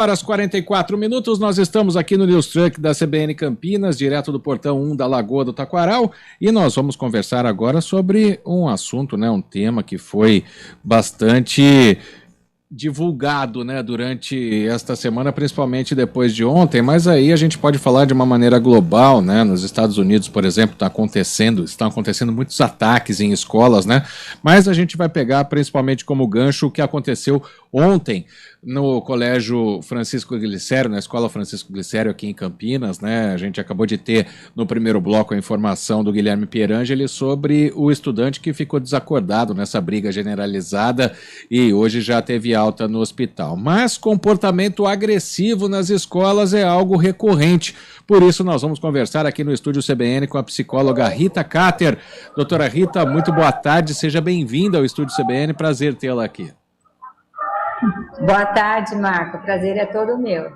Horas 44 minutos, nós estamos aqui no News Truck da CBN Campinas, direto do portão 1 da Lagoa do Taquaral, e nós vamos conversar agora sobre um assunto, um tema que foi bastante divulgado, durante esta semana, principalmente depois de ontem, mas aí a gente pode falar de uma maneira global, Nos Estados Unidos, por exemplo, estão acontecendo muitos ataques em escolas, Mas a gente vai pegar principalmente como gancho o que aconteceu ontem no Colégio Francisco Glicério, na Escola Francisco Glicério aqui em Campinas, A gente acabou de ter no primeiro bloco a informação do Guilherme Pierangeli sobre o estudante que ficou desacordado nessa briga generalizada e hoje já teve alta no hospital. Mas comportamento agressivo nas escolas é algo recorrente. Por isso nós vamos conversar aqui no estúdio CBN com a psicóloga Rita Kater. Doutora Rita, muito boa tarde, seja bem-vinda ao estúdio CBN, prazer tê-la aqui. Boa tarde, Marco. O prazer é todo meu.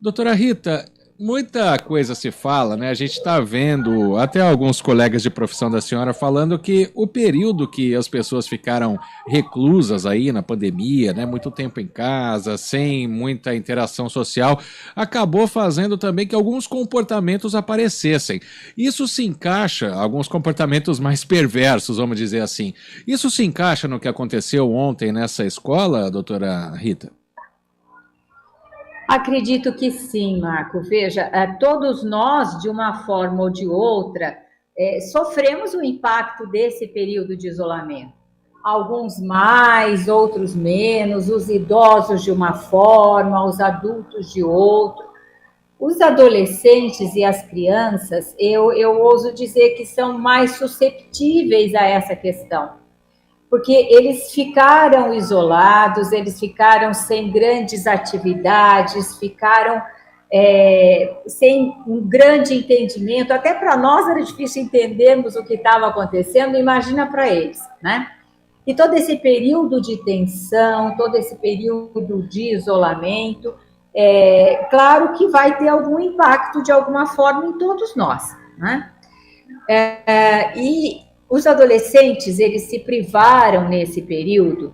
Doutora Rita, muita coisa se fala, A gente está vendo até alguns colegas de profissão da senhora falando que o período que as pessoas ficaram reclusas aí na pandemia, muito tempo em casa, sem muita interação social, acabou fazendo também que alguns comportamentos aparecessem. Isso se encaixa, alguns comportamentos mais perversos, vamos dizer assim. Isso se encaixa no que aconteceu ontem nessa escola, doutora Rita? Acredito que sim, Marco. Veja, todos nós, de uma forma ou de outra, sofremos o impacto desse período de isolamento. Alguns mais, outros menos, os idosos de uma forma, os adultos de outra. Os adolescentes e as crianças, eu ouso dizer que são mais susceptíveis a essa questão. Porque eles ficaram isolados, eles ficaram sem grandes atividades, ficaram sem um grande entendimento. Até para nós era difícil entendermos o que estava acontecendo, imagina para eles, E todo esse período de tensão, todo esse período de isolamento, claro que vai ter algum impacto de alguma forma em todos nós, E os adolescentes, eles se privaram nesse período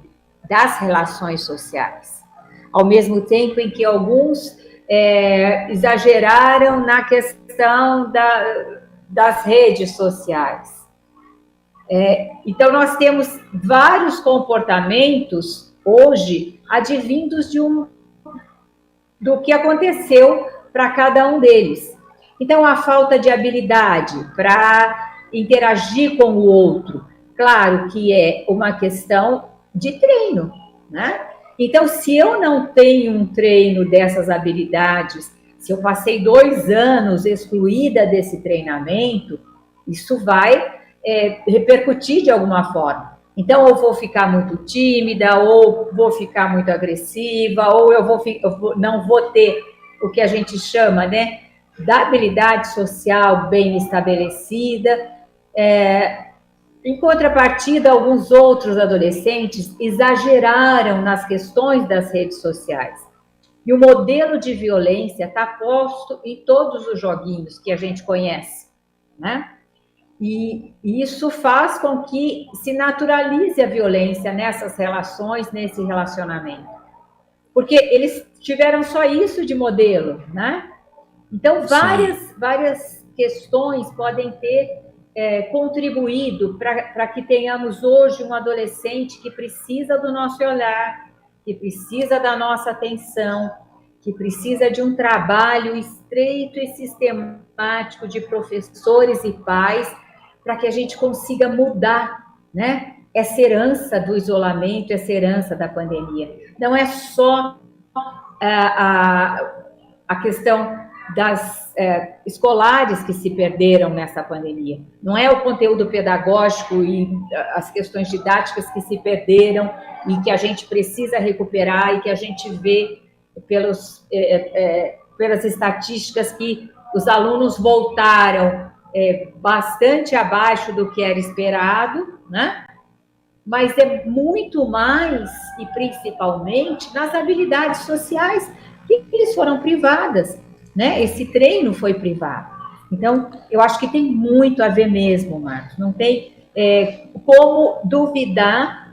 das relações sociais, ao mesmo tempo em que alguns exageraram na questão das redes sociais. Então, nós temos vários comportamentos hoje advindos do que aconteceu para cada um deles. Então, a falta de habilidade para interagir com o outro, claro que é uma questão de treino, Então, se eu não tenho um treino dessas habilidades, se eu passei 2 anos excluída desse treinamento, isso vai repercutir de alguma forma. Então, eu vou ficar muito tímida, ou vou ficar muito agressiva, ou não vou ter o que a gente chama, da habilidade social bem estabelecida. Em contrapartida, alguns outros adolescentes exageraram nas questões das redes sociais. E o modelo de violência está posto em todos os joguinhos que a gente conhece, E isso faz com que se naturalize a violência nessas relações, nesse relacionamento. Porque eles tiveram só isso de modelo, Então, várias questões podem ter contribuído para que tenhamos hoje um adolescente que precisa do nosso olhar, que precisa da nossa atenção, que precisa de um trabalho estreito e sistemático de professores e pais para que a gente consiga mudar, essa herança do isolamento, essa herança da pandemia. Não é só a questão das escolares que se perderam nessa pandemia. Não é o conteúdo pedagógico e as questões didáticas que se perderam e que a gente precisa recuperar e que a gente vê pelas estatísticas que os alunos voltaram bastante abaixo do que era esperado, Mas é muito mais e principalmente nas habilidades sociais que eles foram privadas. Esse treino foi privado. Então, eu acho que tem muito a ver mesmo, Marcos. Não tem como duvidar,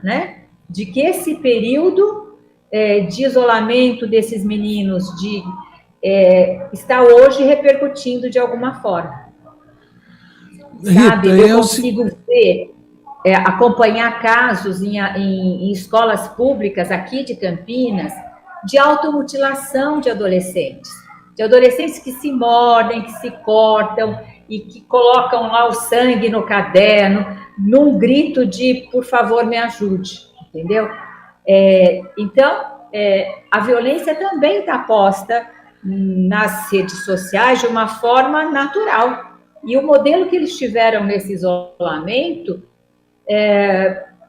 de que esse período de isolamento desses meninos, está hoje repercutindo de alguma forma. Sabe, Rita, eu consigo ver, acompanhar casos em escolas públicas aqui de Campinas de automutilação de adolescentes que se mordem, que se cortam e que colocam lá o sangue no caderno, num grito de, por favor, me ajude, entendeu? Então, a violência também está posta nas redes sociais de uma forma natural. E o modelo que eles tiveram nesse isolamento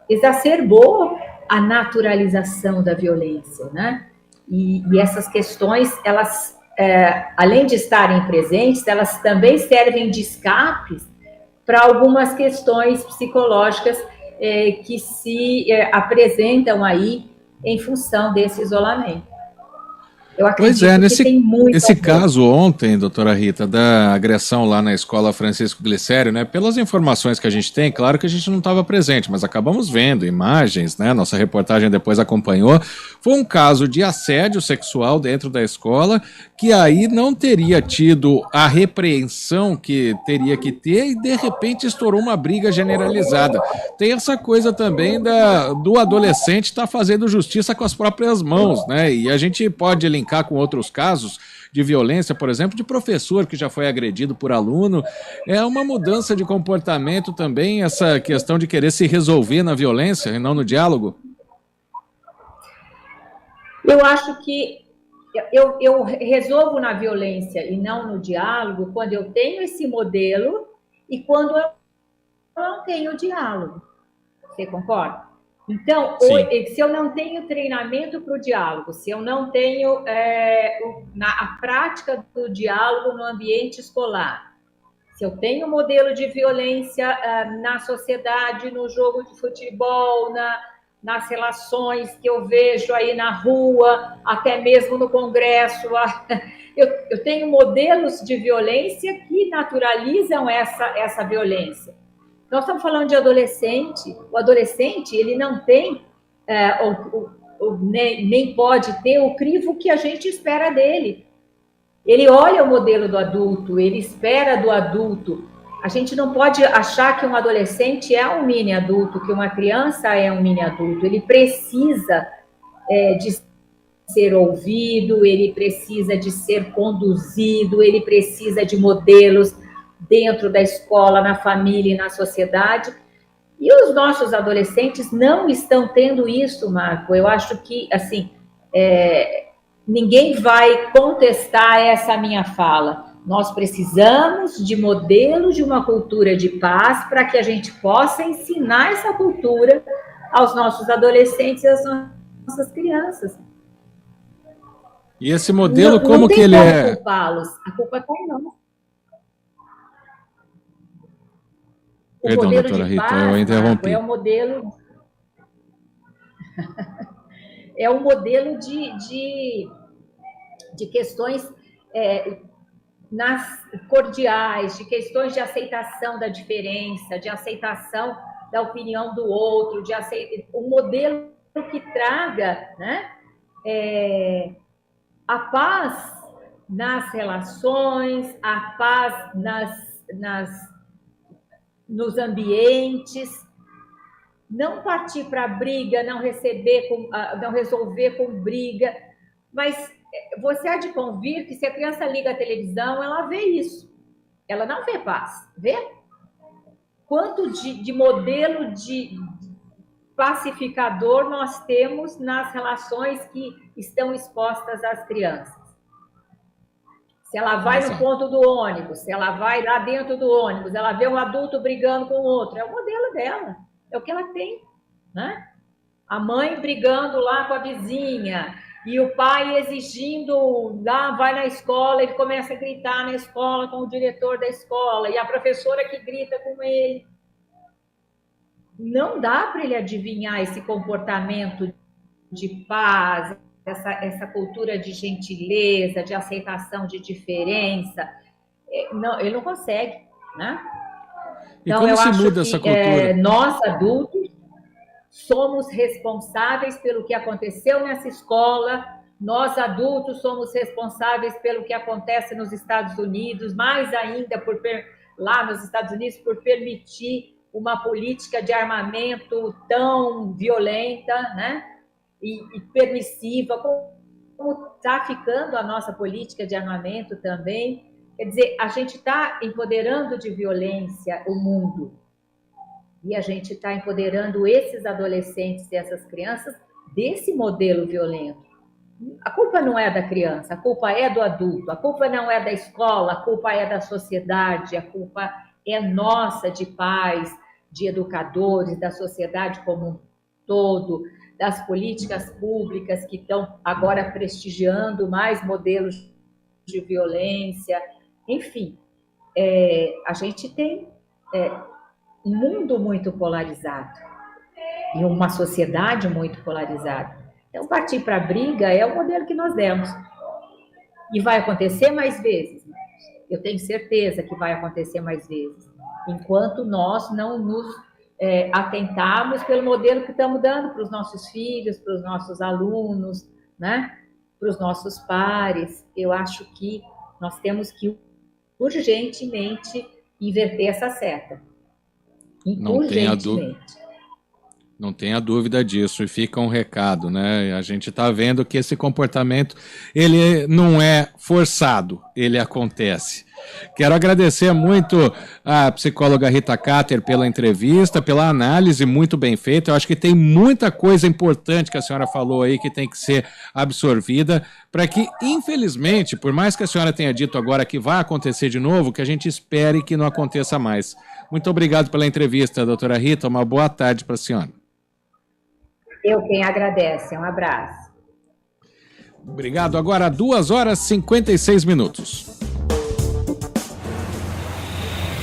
exacerbou a naturalização da violência, né? E essas questões, elas, além de estarem presentes, elas também servem de escapes para algumas questões psicológicas que se apresentam aí em função desse isolamento. Eu acredito que tem muito. Esse caso ontem, doutora Rita, da agressão lá na escola Francisco Glicério, né? Pelas informações que a gente tem, claro que a gente não estava presente, mas acabamos vendo imagens, né? Nossa reportagem depois acompanhou. Foi um caso de assédio sexual dentro da escola, que aí não teria tido a repreensão que teria que ter e de repente estourou uma briga generalizada. Tem essa coisa também do adolescente estar fazendo justiça com as próprias mãos, né? E a gente pode linkar com outros casos de violência, por exemplo, de professor que já foi agredido por aluno. É uma mudança de comportamento também, essa questão de querer se resolver na violência e não no diálogo? Eu acho que eu resolvo na violência e não no diálogo quando eu tenho esse modelo e quando eu não tenho diálogo. Você concorda? Então, se eu não tenho treinamento para o diálogo, se eu não tenho a prática do diálogo no ambiente escolar, se eu tenho modelo de violência na sociedade, no jogo de futebol, nas relações que eu vejo aí na rua, até mesmo no Congresso, eu tenho modelos de violência que naturalizam essa violência. Nós estamos falando de adolescente. O adolescente, ele não tem, nem pode ter o crivo que a gente espera dele. Ele olha o modelo do adulto, ele espera do adulto. A gente não pode achar que um adolescente é um mini adulto, que uma criança é um mini adulto. Ele precisa de ser ouvido, ele precisa de ser conduzido, ele precisa de modelos dentro da escola, na família e na sociedade. E os nossos adolescentes não estão tendo isso, Marco. Eu acho que, assim, ninguém vai contestar essa minha fala. Nós precisamos de modelos de uma cultura de paz para que a gente possa ensinar essa cultura aos nossos adolescentes e às nossas crianças. E esse modelo, como que ele é? Não tem como culpá-los. A culpa está em nós. Perdão, doutora Rita, eu interrompi. É um modelo de questões cordiais, de questões de aceitação da diferença, de aceitação da opinião do outro, um modelo que traga, né, a paz nas relações, a paz nos ambientes, não partir para briga, não resolver com briga, mas você há de convir que se a criança liga a televisão, ela vê isso, ela não vê paz, vê? Quanto de modelo de pacificador nós temos nas relações que estão expostas às crianças. Se ela vai no ponto do ônibus, se ela vai lá dentro do ônibus, ela vê um adulto brigando com o outro, é o modelo dela, é o que ela tem, né? A mãe brigando lá com a vizinha e o pai exigindo, vai na escola, ele começa a gritar na escola com o diretor da escola e a professora que grita com ele. Não dá para ele adivinhar esse comportamento de paz, essa cultura de gentileza, de aceitação de diferença. Não, ele não consegue, né? Então, e como se muda essa cultura? Nós, adultos, somos responsáveis pelo que aconteceu nessa escola, nós adultos somos responsáveis pelo que acontece nos Estados Unidos, mais ainda lá nos Estados Unidos, por permitir uma política de armamento tão violenta, né? E permissiva, como está ficando a nossa política de armamento também. Quer dizer, a gente está empoderando de violência o mundo. E a gente está empoderando esses adolescentes e essas crianças desse modelo violento. A culpa não é da criança, a culpa é do adulto, a culpa não é da escola, a culpa é da sociedade, a culpa é nossa, de pais, de educadores, da sociedade como um todo, das políticas públicas que estão agora prestigiando mais modelos de violência. Enfim, a gente tem um mundo muito polarizado e uma sociedade muito polarizada. Então, partir para a briga é o modelo que nós demos. E vai acontecer mais vezes. Eu tenho certeza que vai acontecer mais vezes. Enquanto nós não nos atentarmos pelo modelo que estamos dando para os nossos filhos, para os nossos alunos, né? Para os nossos pares. Eu acho que nós temos que urgentemente inverter essa seta. Não tenha dúvida disso, e fica um recado, né? A gente está vendo que esse comportamento, ele não é forçado, ele acontece. Quero agradecer muito a psicóloga Rita Katter pela entrevista, pela análise muito bem feita. Eu acho que tem muita coisa importante que a senhora falou aí que tem que ser absorvida para que, infelizmente, por mais que a senhora tenha dito agora que vai acontecer de novo, que a gente espere que não aconteça mais. Muito obrigado pela entrevista, doutora Rita. Uma boa tarde para a senhora. Eu quem agradece. Um abraço. Obrigado. Agora 2h56.